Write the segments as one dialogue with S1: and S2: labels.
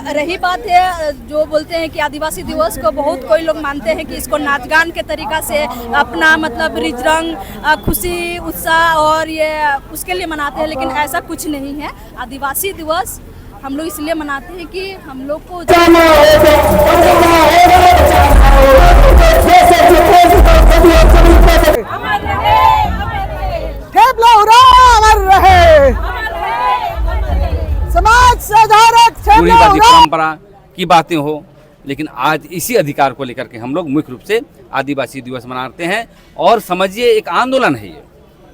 S1: रही बात है जो बोलते हैं कि आदिवासी दिवस को बहुत कोई लोग मानते हैं कि इसको नाच गान के तरीका से अपना मतलब रिज रंग खुशी उत्साह और ये उसके लिए मनाते हैं, लेकिन ऐसा कुछ नहीं है। आदिवासी दिवस हम लोग इसलिए मनाते हैं कि हम लोग को
S2: परंपरा की बातें हो, लेकिन आज इसी अधिकार को लेकर के हम लोग मुख्य रूप से आदिवासी दिवस मनाते हैं और समझिए एक आंदोलन है ये।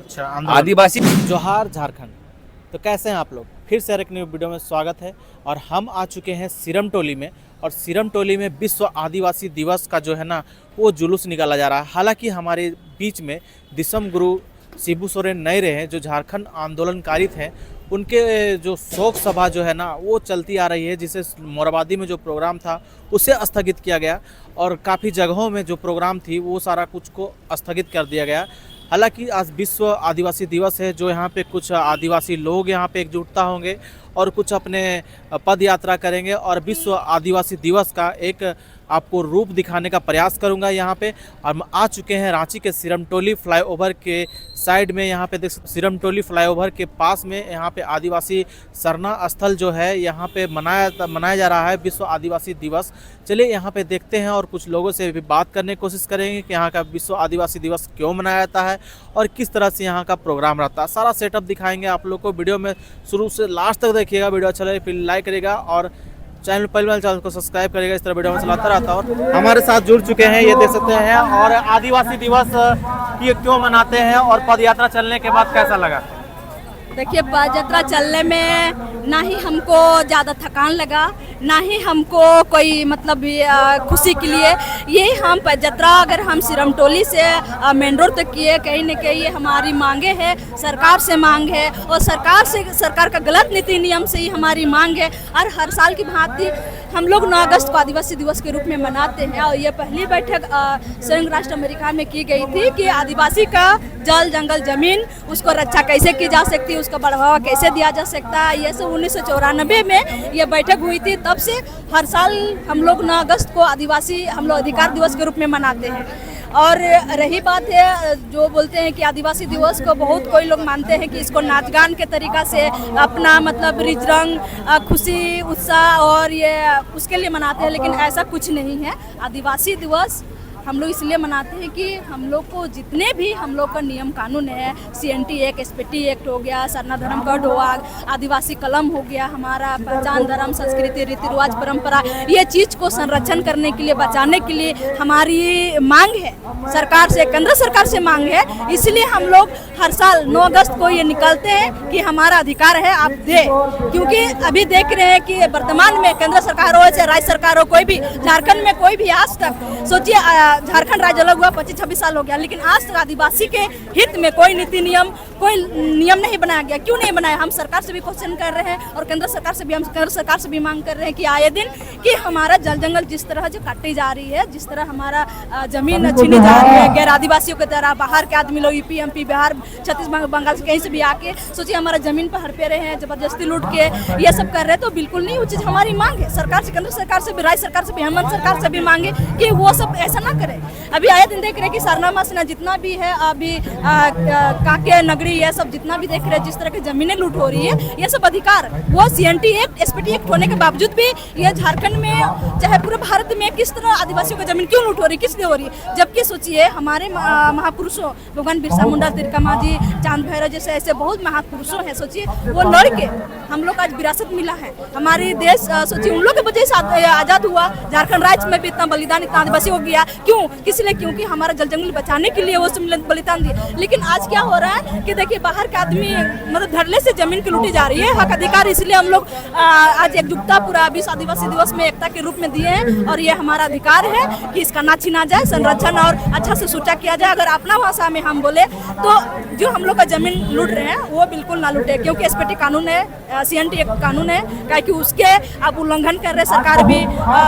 S3: अच्छा,
S2: आदिवासी
S3: जोहार झारखंड। तो कैसे हैं आप लोग? फिर से एक न्यू वीडियो में स्वागत है। और हम आ चुके हैं सिरमटोली में, और सिरमटोली में विश्व आदिवासी दिवस का जो है ना वो जुलूस निकाला जा रहा है। हालांकि हमारे बीच में दिसम गुरु शिबू सोरेन नहीं रहे हैं, जो झारखंड आंदोलनकारी थे। उनके जो शोक सभा जो है ना वो चलती आ रही है, जिसे मोराबादी में जो प्रोग्राम था उसे स्थगित किया गया, और काफ़ी जगहों में जो प्रोग्राम थी वो सारा कुछ को स्थगित कर दिया गया। हालांकि आज विश्व आदिवासी दिवस है, जो यहाँ पे कुछ आदिवासी लोग यहाँ पे एकजुटता होंगे और कुछ अपने पद यात्रा करेंगे, और विश्व आदिवासी दिवस का एक आपको रूप दिखाने का प्रयास करूंगा यहाँ पे। और हम आ चुके हैं रांची के सिरमटोली फ्लाईओवर के साइड में। यहाँ पे देख सिरमटोली फ्लाईओवर के पास में यहाँ पे आदिवासी सरना स्थल जो है यहाँ पे मनाया जा रहा है विश्व आदिवासी दिवस। चलिए यहाँ पे देखते हैं और कुछ लोगों से भी बात करने की कोशिश करेंगे कि यहाँ का विश्व आदिवासी दिवस क्यों मनाया जाता है और किस तरह से यहाँ का प्रोग्राम रहता है। सारा सेटअप दिखाएंगे आप लोग को। वीडियो में शुरू से लास्ट तक देखिएगा। वीडियो अच्छा लगे फिर लाइक करेगा और चैनल पहले चैनल को सब्सक्राइब करेगा। इस तरह वीडियो में चलाता रहता है। और हमारे साथ जुड़ चुके हैं, ये देख सकते हैं। और आदिवासी दिवस की क्यों मनाते हैं और पद यात्रा चलने के बाद कैसा लगा?
S1: देखिए, पद यात्रा चलने में ना ही हमको ज़्यादा थकान लगा, ना ही हमको कोई मतलब खुशी के लिए। ये हम पद यात्रा अगर हम सिरमटोली से मेन रोड तक किए, कहीं न कहीं ये हमारी मांगे है, सरकार से मांग है, और सरकार का गलत नीति नियम से ही हमारी मांग है। और हर साल की भांति हम लोग 9 अगस्त को आदिवासी दिवस के रूप में मनाते हैं। और ये पहली बैठक संयुक्त राष्ट्र अमेरिका में की गई थी कि आदिवासी का जल जंगल जमीन उसको रक्षा कैसे की जा सकती है, उसका बढ़ावा कैसे दिया जा सकता है। ये सब 1994 में ये बैठक हुई थी। तब से हर साल हम लोग 9 अगस्त को आदिवासी हम लोग अधिकार दिवस के रूप में मनाते हैं। और रही बात है जो बोलते हैं कि आदिवासी दिवस को बहुत कोई लोग मानते हैं कि इसको नाच गान के तरीका से अपना मतलब रिज रंग खुशी उत्साह और ये उसके लिए मनाते हैं, लेकिन ऐसा कुछ नहीं है। आदिवासी दिवस हम लोग इसलिए मनाते हैं कि हम लोग को जितने भी हम लोग का नियम कानून है, CNT एक्ट, SPT एक्ट हो गया, सरना धर्म कोड हुआ, आदिवासी कलम हो गया, हमारा पहचान धर्म संस्कृति रीति रिवाज परंपरा, ये चीज़ को संरक्षण करने के लिए बचाने के लिए हमारी मांग है सरकार से, केंद्र सरकार से मांग है। इसलिए हम लोग हर साल 9 अगस्त को ये निकलते हैं कि हमारा अधिकार है, आप दे। क्योंकि अभी देख रहे हैं कि वर्तमान में केंद्र सरकार हो चाहे राज्य सरकार हो, कोई भी झारखंड में कोई भी आज तक सोचिए झारखंड राज्य अलग हुआ 25-26 साल हो गया, लेकिन आज तक आदिवासी के हित में कोई नीति नियम कोई नियम नहीं बनाया गया। क्यों नहीं बनाया? हम सरकार से भी क्वेश्चन कर रहे हैं और केंद्र सरकार से भी मांग कर रहे हैं कि आए दिन कि हमारा जल जंगल जिस तरह जो काटी जा रही है, जिस तरह हमारा जमीन छीनी जा रही है गैर आदिवासियों की तरह, बाहर के आदमी लोग UP MP बिहार छत्तीसगढ़ बंगाल से कहीं से भी आके सोचिए हमारा जमीन पर हड़पे रहे हैं, जबरदस्ती लूट के ये सब कर रहे हैं। तो बिल्कुल नहीं, वो चीज़ हमारी मांग है सरकार से, केंद्र सरकार से भी, राज्य सरकार से भी, हेमंत सरकार से भी मांगे कि वो सब ऐसा ना करे। अभी आए दिन देख रहे हैं कि सरना मसना जितना भी है, अभी काके नगरी ये सब जितना भी देख रहे हैं जिस तरह की जमीनें लूट हो रही है, ये सब अधिकार वो CNT एक्ट SPT एक्ट होने के बावजूद भी ये झारखंड में चाहे पूरे भारत में किस तरह आदिवासियों की जमीन क्यों लूट हो रही है, किस लिए हो रही है? जबकि सोचिए हमारे महापुरुषों भगवान बिरसा मुंडा, तिलका मांझी, चांद भैरव जैसे ऐसे बहुत महापुरुषों हैं, सोचिए वो लड़ के हम लोग आज विरासत मिला है हमारे देश। सोचिए उन लोग की वजह से आज़ाद हुआ। झारखंड राज्य में भी इतना बलिदान इतना आदिवासी हो गया, क्यों? किस लिए? क्योंकि हमारा जल जंगल बचाने के लिए वो बलिदान दिए। लेकिन आज क्या हो रहा है कि देखिए बाहर के आदमी मतलब धड़ल्ले से जमीन की लूटी जा रही है, हक अधिकार। इसलिए हम लोग आज एकजुटता पूरा विश्व आदिवासी दिवस में एकता के रूप में दिए हैं, और ये हमारा अधिकार है कि इसका ना छीना जाए, संरक्षण और अच्छा से सोचा किया जाए। अगर अपना भाषा में हम बोले तो जो हम लोग का जमीन लूट रहे हैं वो बिल्कुल ना लूटे, क्योंकि SPT कानून है, CNT एक्ट कानून है, क्योंकि उसके अब उल्लंघन कर रहे सरकार भी,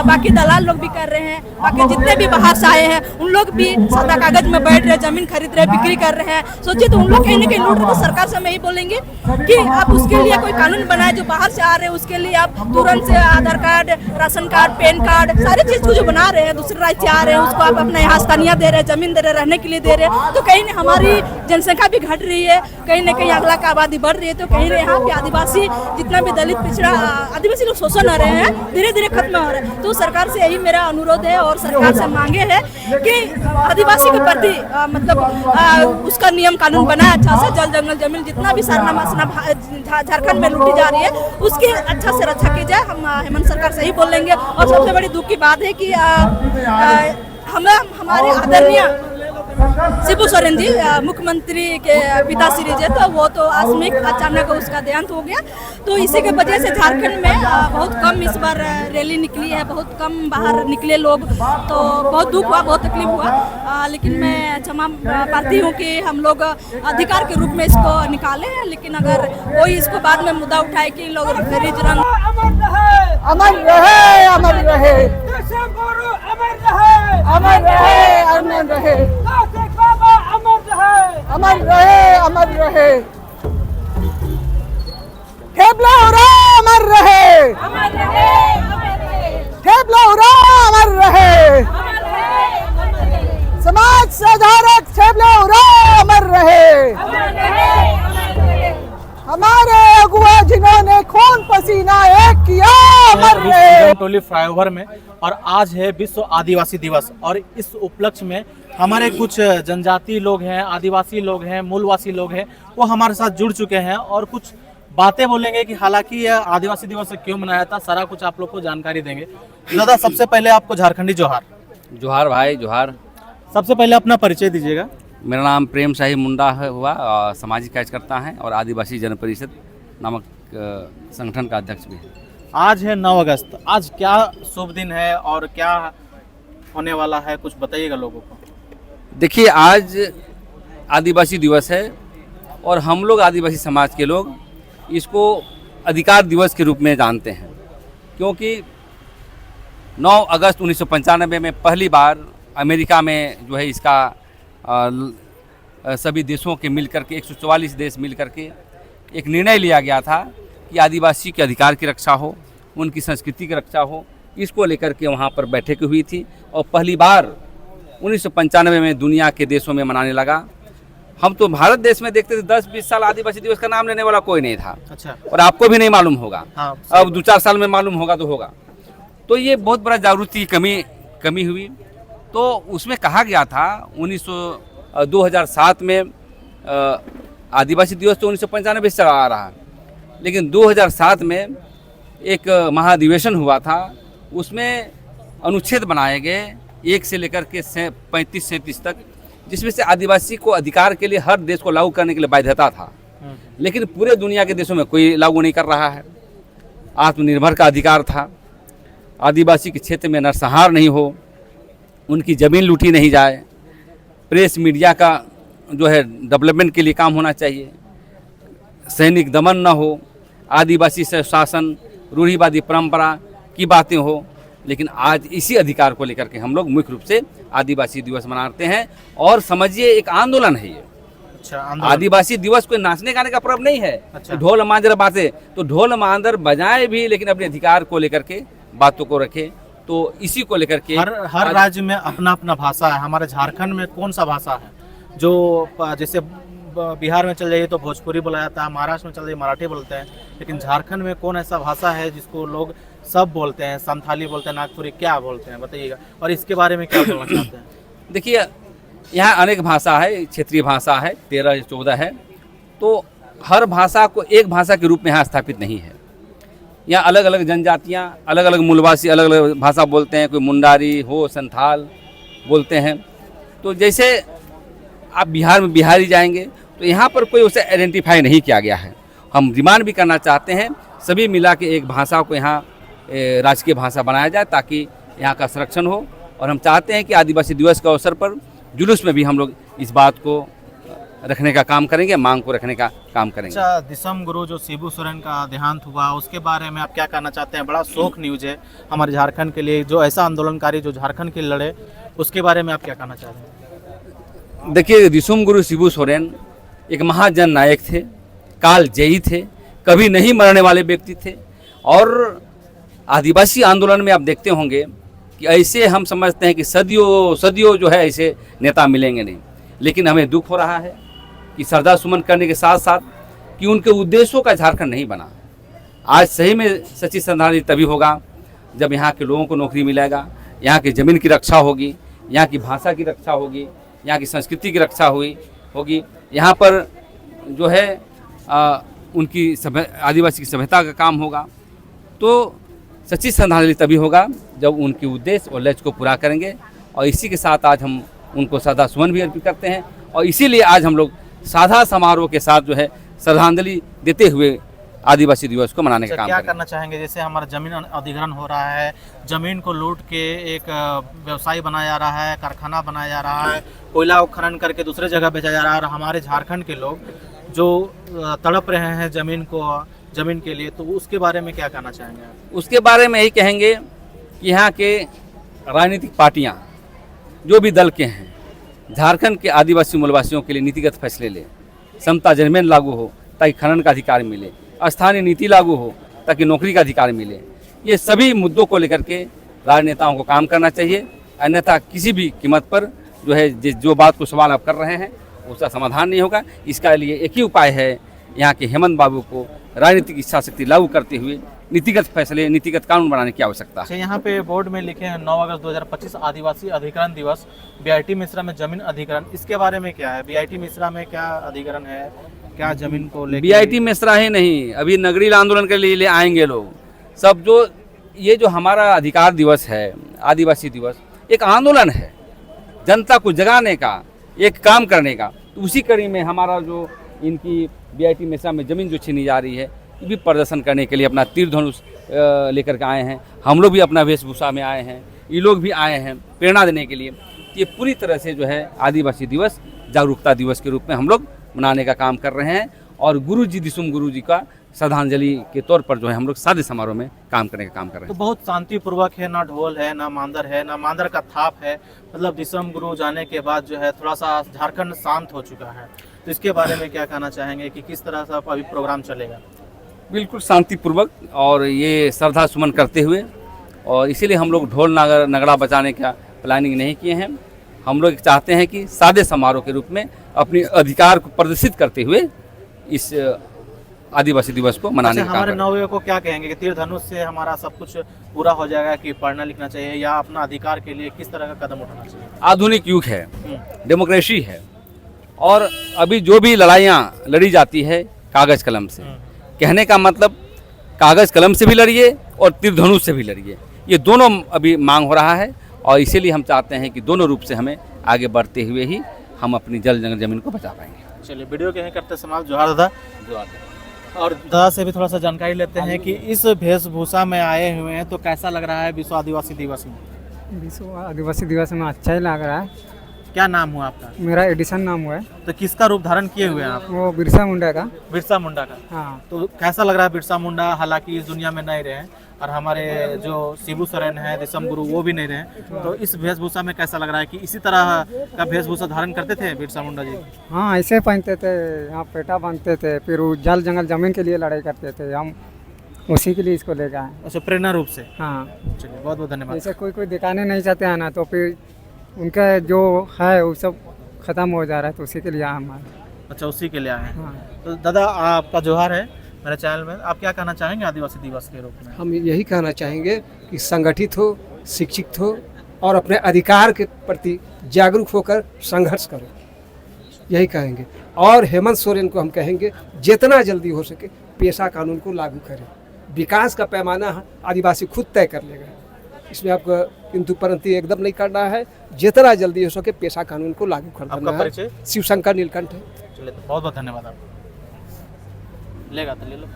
S1: बाकी दलाल लोग भी कर रहे हैं, बाकी जितने भी बाहर से आए हैं, उन लोग भी सादा कागज में बैठ रहे, जमीन खरीद रहे, बिक्री कर रहे हैं। सोचिए तो उन लोग कहीं ना कहीं लूट रहे। तो सरकार से हम यही बोलेंगे कि आप उसके लिए कोई कानून बनाए, जो बाहर से आ रहे हैं उसके लिए आप तुरंत से Aadhaar card, ration card, PAN card, सारी चीज को जो बना रहे हैं, दूसरे राज्य से आ रहे हैं उसको आप अपने यहाँ स्थानीय दे रहे हैं, जमीन दे रहे, रहने के लिए दे रहे हैं। तो कहीं ना हमारी जनसंख्या भी घट रही है, कहीं ना कहीं अगला का आबादी बढ़ रही है। तो कहीं ना यहाँ पे आदिवासी जितना भी दलित पिछड़ा आदिवासी लोग शोषण हो रहे हैं, धीरे धीरे खत्म हो रहे हैं। तो सरकार से यही मेरा अनुरोध है और सरकार से मांगे है कि आदिवासी के प्रति मतलब उसका नियम कानून बनाए अच्छा से। जल जंगल जमीन जितना भी सरनामा झारखंड में लूटी जा रही है उसकी अच्छा से रक्षा की जाए। हम हेमंत सरकार से ही बोलेंगे। और सबसे बड़ी दुख की बात है कि हमारे आदरणीय शिबू सोरेन जी मुख्यमंत्री के पिताश्री जी, तो वो तो आकस्मिक अचानक उसका देहांत हो गया। तो इसी के वजह से झारखंड में बहुत कम इस बार रैली निकली है, बहुत कम बाहर निकले लोग। तो बहुत दुख हुआ, बहुत तकलीफ हुआ। लेकिन मैं क्षमा पाती हूँ कि हम लोग अधिकार के रूप में इसको निकाले हैं। लेकिन अगर कोई इसको बाद में मुद्दा उठाए कि लोग रिज रंग
S4: अमर रहे, अमर रहे, अमर रहे, अमर रहे, अमर रहे, अमर रहे, ठेपला उड़ा अमर रहे, ठेपला उड़ा अमर रहे, समाज सुधारक ठेपला उड़ा अमर रहे, हमारे अगुआ जिन्होंने खून पसीना एक किया अमर रहे।
S3: सिरमटोली फ्लाईओवर में और आज है विश्व आदिवासी दिवस। और इस उपलक्ष्य में हमारे कुछ जनजाति लोग हैं, आदिवासी लोग हैं, मूलवासी लोग हैं, वो हमारे साथ जुड़ चुके हैं और कुछ बातें बोलेंगे कि हालांकि यह आदिवासी दिवस क्यों मनाया था, सारा कुछ आप लोग को जानकारी देंगे। दादा सबसे पहले आपको झारखंडी जोहार।
S2: जोहार भाई, जोहार।
S3: सबसे पहले अपना परिचय दीजिएगा।
S2: मेरा नाम प्रेम शाही मुंडा हुआ, सामाजिक कार्यकर्ता है और आदिवासी जन परिषद नामक संगठन का अध्यक्ष भी है।
S3: आज है 9 अगस्त, आज क्या शुभ दिन है और क्या होने वाला है, कुछ बताइएगा लोगों को।
S2: देखिए, आज आदिवासी दिवस है और हम लोग आदिवासी समाज के लोग इसको अधिकार दिवस के रूप में जानते हैं, क्योंकि 9 अगस्त 1995 में पहली बार अमेरिका में जो है इसका सभी देशों के मिलकर के 144 देश मिलकर के एक निर्णय लिया गया था कि आदिवासी के अधिकार की रक्षा हो, उनकी संस्कृति की रक्षा हो। इसको लेकर के वहाँ पर बैठक हुई थी और पहली बार 1995 में दुनिया के देशों में मनाने लगा। हम तो भारत देश में देखते थे 10-20 साल आदिवासी दिवस का नाम लेने वाला कोई नहीं था।
S3: अच्छा।
S2: और आपको भी नहीं मालूम होगा।
S3: हाँ,
S2: अब 2-4 साल में मालूम होगा तो होगा। तो ये बहुत बड़ा जागरूकता की कमी हुई। तो उसमें कहा गया था 2007 में आदिवासी दिवस तो 1995 से आ रहा है, लेकिन 2007 में एक महाधिवेशन हुआ था। उसमें अनुच्छेद बनाए गए 1 से लेकर के 35-37 तक, जिसमें से आदिवासी को अधिकार के लिए हर देश को लागू करने के लिए बाध्यता था। लेकिन पूरे दुनिया के देशों में कोई लागू नहीं कर रहा है। आत्मनिर्भर का अधिकार था, आदिवासी के क्षेत्र में नरसंहार नहीं हो, उनकी ज़मीन लूटी नहीं जाए, प्रेस मीडिया का जो है डेवलपमेंट के लिए काम होना चाहिए, सैनिक दमन न हो, आदिवासी से शासन, रूढ़िवादी परंपरा की बातें हो। लेकिन आज इसी अधिकार को लेकर के हम लोग मुख्य रूप से आदिवासी दिवस मनाते हैं। और समझिए एक आंदोलन है ये।
S3: अच्छा,
S2: आदिवासी दिवस कोई नाचने गाने का पर्व नहीं है।
S3: अच्छा।
S2: ढोल मांजर बातें तो ढोल मांजर बजाए भी, लेकिन अपने अधिकार को लेकर के बातों को रखे। तो इसी को लेकर के
S3: हर राज्य में अपना अपना भाषा है। हमारे झारखंड में कौन सा भाषा है जो जैसे बिहार में चल जाइए तो भोजपुरी बोला जाता है, महाराष्ट्र में चल जाइए मराठी बोलते हैं, लेकिन झारखंड में कौन ऐसा भाषा है जिसको लोग सब बोलते हैं? संथाली बोलते हैं, नागपुरी, क्या बोलते हैं बताइएगा, और इसके बारे में क्या बोलना चाहते हैं?
S2: देखिए, यहाँ अनेक भाषा है, क्षेत्रीय भाषा है, 13-14 है। तो हर भाषा को एक भाषा के रूप में यहाँ स्थापित नहीं है। यहाँ अलग अलग जनजातियाँ, अलग अलग मूलवासी अलग अलग भाषा बोलते हैं। कोई मुंडारी हो, संथाल बोलते हैं। तो जैसे आप बिहार में बिहारी जाएंगे तो यहाँ पर कोई उसे आइडेंटिफाई नहीं किया गया है। हम डिमांड भी करना चाहते हैं सभी मिला के एक भाषा को यहाँ राजकीय भाषा बनाया जाए, ताकि यहाँ का संरक्षण हो। और हम चाहते हैं कि आदिवासी दिवस के अवसर पर जुलूस में भी हम लोग इस बात को रखने का काम करेंगे, मांग को रखने का काम करेंगे।
S3: अच्छा, दिसम गुरु जो शिबू सोरेन का देहांत हुआ उसके बारे में आप क्या कहना चाहते हैं? बड़ा शोक न्यूज है हमारे झारखंड के लिए, जो ऐसा आंदोलनकारी जो झारखंड के लिए लड़े, उसके बारे में आप क्या कहना चाहते हैं?
S2: देखिए, दिसुम गुरु शिबू सोरेन एक महाजन नायक थे, काल जयी थे, कभी नहीं मरने वाले व्यक्ति थे। और आदिवासी आंदोलन में आप देखते होंगे कि ऐसे हम समझते हैं कि सदियों सदियों जो है ऐसे नेता मिलेंगे नहीं, लेकिन हमें दुख हो रहा है कि श्रद्धा सुमन करने के साथ साथ कि उनके उद्देश्यों का झारखंड नहीं बना। आज सही में सच्ची श्रद्धांजलि तभी होगा जब यहाँ के लोगों को नौकरी मिलेगा, यहाँ की ज़मीन की रक्षा होगी, यहाँ की भाषा की रक्षा होगी, यहाँ की संस्कृति की रक्षा होगी, यहाँ पर जो है उनकी आदिवासी की सभ्यता का काम होगा। तो सच्ची श्रद्धांजलि तभी होगा जब उनके उद्देश्य और लक्ष्य को पूरा करेंगे। और इसी के साथ आज हम उनको श्रद्धा सुमन भी अर्पित करते हैं और इसीलिए आज हम लोग सादा समारोह के साथ जो है श्रद्धांजलि देते हुए आदिवासी दिवस को मनाने का काम
S3: क्या करना चाहेंगे? जैसे हमारा जमीन अधिग्रहण हो रहा है, जमीन को लूट के एक व्यवसाय बनाया जा रहा है, कारखाना बनाया जा रहा है, कोयला खनन करके दूसरे जगह बेचा जा रहा है, और हमारे झारखंड के लोग जो तड़प रहे हैं जमीन के लिए, तो उसके बारे में क्या कहना चाहेंगे आप?
S2: उसके बारे में यही कहेंगे कि यहाँ के राजनीतिक पार्टियाँ जो भी दल के हैं, झारखंड के आदिवासी मूलवासियों के लिए नीतिगत फैसले ले, समता जमीन लागू हो ताकि खनन का अधिकार मिले, स्थानीय नीति लागू हो ताकि नौकरी का अधिकार मिले। ये सभी मुद्दों को लेकर के राजनेताओं को काम करना चाहिए, अन्यथा किसी भी कीमत पर जो है जो बात को सवाल आप कर रहे हैं उसका समाधान नहीं होगा। इसका लिए एक ही उपाय है, यहाँ के हेमंत बाबू को राजनीतिक इच्छा शक्ति लागू करते हुए नीतिगत फैसले, नीतिगत कानून बनाने की आवश्यकता है।
S3: यहाँ पे बोर्ड में लिखे हैं 9 अगस्त 2025 आदिवासी अधिग्रहण दिवस, बीआईटी मिश्रा में जमीन अधिग्रहण, इसके बारे में क्या है? बीआईटी मिश्रा में क्या अधिग्रहण है, क्या जमीन को लेकर?
S2: बीआईटी मिश्रा ही नहीं, अभी नगरीय आंदोलन के लिए ले आएंगे लोग सब। जो ये जो हमारा अधिकार दिवस है, आदिवासी दिवस, एक आंदोलन है जनता को जगाने का, एक काम करने का। तो उसी कड़ी में हमारा जो इनकी बीआईटी मिश्रा में ज़मीन जो छीनी जा रही है, ये भी प्रदर्शन करने के लिए अपना तीर धनुष लेकर के आए हैं। हम लोग भी अपना वेशभूषा में आए हैं, ये लोग भी आए हैं प्रेरणा देने के लिए। ये पूरी तरह से जो है आदिवासी दिवस जागरूकता दिवस के रूप में हम लोग मनाने का काम कर रहे हैं। और गुरु जी, दिसुम गुरु जी का श्रद्धांजलि के तौर पर जो है हम लोग सादे समारोह में काम करने का काम कर रहे हैं।
S3: तो बहुत शांतिपूर्वक है, ना ढोल है, ना मांदर है, ना मांदर का थाप है। मतलब दिसम गुरु जाने के बाद जो है थोड़ा सा झारखंड शांत हो चुका है, तो इसके बारे में क्या कहना चाहेंगे कि किस तरह से अभी प्रोग्राम चलेगा?
S2: बिल्कुल शांतिपूर्वक और ये श्रद्धा सुमन करते हुए, और इसीलिए हम लोग ढोल नगड़ा बजाने का प्लानिंग नहीं किए हैं। हम लोग चाहते हैं कि सादे समारोह के रूप में अपने अधिकार को प्रदर्शित करते हुए इस आदिवासी दिवस को मनाने का।
S3: हमारे नवयुवक को क्या कहेंगे कि तीर धनुष से हमारा सब कुछ पूरा हो जाएगा, कि पढ़ना लिखना चाहिए या अपना अधिकार के लिए किस तरह का कदम उठाना चाहिए?
S2: आधुनिक युग है, डेमोक्रेसी है, और अभी जो भी लड़ाइयाँ लड़ी जाती है कागज कलम से, कहने का मतलब कागज कलम से भी लड़िए और तीर धनुष से भी लड़िए। ये दोनों अभी मांग हो रहा है, और इसीलिए हम चाहते हैं कि दोनों रूप से हमें आगे बढ़ते हुए ही हम अपनी जल जंगल जमीन को बचा पाएंगे।
S3: चलिए, वीडियो के यहीं करते समाप्त। जोहार दादा। और दादा से भी थोड़ा सा जानकारी लेते हैं कि इस वेशभूषा में आए हुए हैं, तो कैसा लग रहा है विश्व आदिवासी दिवस में?
S5: विश्व आदिवासी दिवस में अच्छा ही लग रहा है।
S3: क्या नाम हुआ आपका?
S5: मेरा एडिशन नाम हुआ है।
S3: तो किसका रूप धारण किए हुए हैं आप?
S5: वो बिरसा मुंडा का।
S3: बिरसा मुंडा का।
S5: हाँ।
S3: तो कैसा लग रहा है बिरसा मुंडा? हालांकि इस दुनिया में नहीं रहे, और हमारे जो शिबू सोरेन है, दिसम गुरु, वो भी नहीं रहे, तो इस वेशभूषा में कैसा लग रहा है कि इसी तरह का वेशभूषा धारण करते थे बिरसा मुंडा जी?
S5: हाँ, ऐसे पहनते थे, यहाँ पेटा बांधते थे, फिर वो जल जंगल जमीन के लिए लड़ाई करते थे। हम उसी के लिए इसको लेकर आए।
S3: अच्छा, प्रेरणा रूप से।
S5: हाँ।
S3: चलिए, बहुत बहुत धन्यवाद।
S5: ऐसे कोई दिखाने नहीं चाहते हैं ना, तो फिर उनका जो है वो सब खत्म हो जा रहा है, तो उसी के लिए हमारे।
S3: अच्छा, उसी के लिए आए हैं।
S5: हाँ।
S3: तो दादा, आपका जोहार है मेरे चैनल में, आप क्या कहना चाहेंगे आदिवासी दिवस के रूप में?
S6: हम यही कहना चाहेंगे कि संगठित हो, शिक्षित हो और अपने अधिकार के प्रति जागरूक होकर संघर्ष करें, यही कहेंगे। और हेमंत सोरेन को हम कहेंगे जितना जल्दी हो सके पेशा कानून को लागू करें। विकास का पैमाना आदिवासी खुद तय कर लेगा, इसमें आपको किंतु परंतु एकदम नहीं करना है। जितना जल्दी हो सके पेशा कानून को लागू कर देना है। शिवशंकर नीलकंठ है।
S3: चलिए, तो बहुत बहुत धन्यवाद आपको। लेगा तो ले लो।